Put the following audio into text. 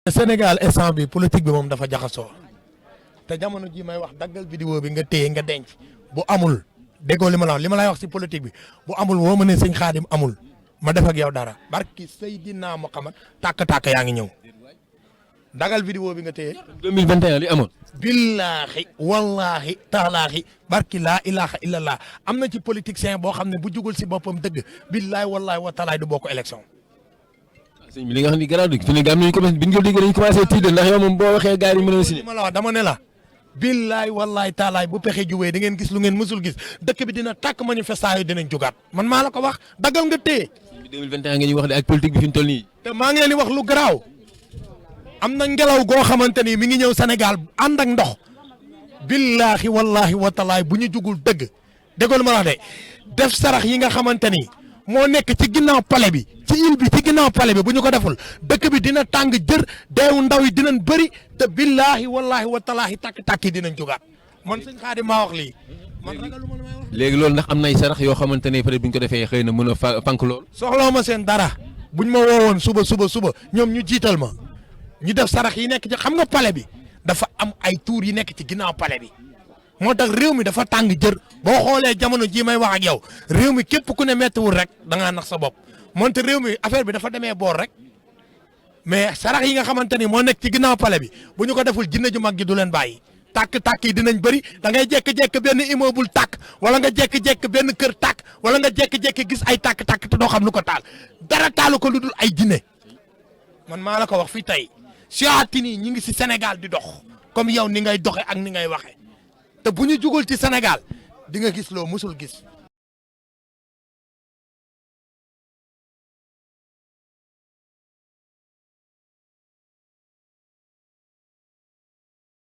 Sénégal instant bi politique bi moom dafa jaxasoo te jamono ji may wax daggal vidéo bi nga téye nga denc bu amul déggoo li ma lay wax si politique bi bu amul woo ma ne sëñ Xaadim amul ma def ak yow dara barki Seydina Muhammad tàkk-tàkk yaa ngi ñëw dagal vidéo bi nga téye. 2021 li amoon. billaahi wallaahi taalaahi barki laa ilaha illallah am na ci politicien boo xam ne bu jugul si boppam dëgg billaahi wallaahi wa taalaay du bokk élection. sëñ bi li nga xam ni garaaw dëgg fi ne gars yi commencé bi ñu ko déggee dañu commencé tiit ndax yow moom boo waxee gars yi mën a signé. ma la wax dama ne la. billaay wallaay taalaay bu pexe juwee da ngeen gis lu ngeen mësul gis dëkk bi dina tàkk manifestant yi dinañ jugaat man maa la ko wax daggal nga téye. 2021 nga ñuy wax de ak politique bi fi ñu toll nii. te maa ngi leen di wax lu garaaw am na ngelaw goo xamante ni mi ngi ñëw Sénégal ànd ak ndox billaahi wallaahi wa taalaay bu ñu jugul dëgg déggoon ma la wax de def sarax yi nga xamante ni moo nekk ci ginnaaw palais bi ci île bi ci ginnaaw palais bi bu ñu ko deful dëkk bi dina tàng jër deewu ndaw yi dinañ bëri te billaahi wallaahi wa taalaahi tàkk-tàkk yi dinañ jugaat man sëñ Xaadim maa wax lii. man ragaluma lu may wax. léegi loolu ndax am nay sarax yoo xamante ne peut-être bu ñu ko defee xëy na mën a fank loolu. soxlaw ma seen dara buñ ma woowoon suba ñoom ñu jiital ma ñu def sarax yi nekk ci xam nga palais bi dafa am ay tour yi nekk ci ginnaaw palais bi moo tax réew mi dafa tàng jër boo xoolee jamono jii may wax ak yow réew mi képp ku ne méttiwul rek da ngaa nax sa bopp moonte réew mi affaire bi dafa demee boor rek mais sarax yi nga xamante ni moo nekk ci ginnaaw palais bi bu ñu ko deful jinne ju mag gi du leen bàyyi tàkk-tàkk yi dinañ bëri da ngay jékki-jékki benn immeuble tàkk wala nga jékki-jékki benn kër tàkk wala nga jékki-jékki gis ay tàkk-tàkk te doo xam lu ko taal dara taalu ko lu dul ay jinne man maa la ko wax fii tey siyaatini ñi ngi si Sénégal di dox comme yow ni ngay doxe ak ni ngay waxe te bu ñu jugul ci Sénégal di nga gis loo musul gis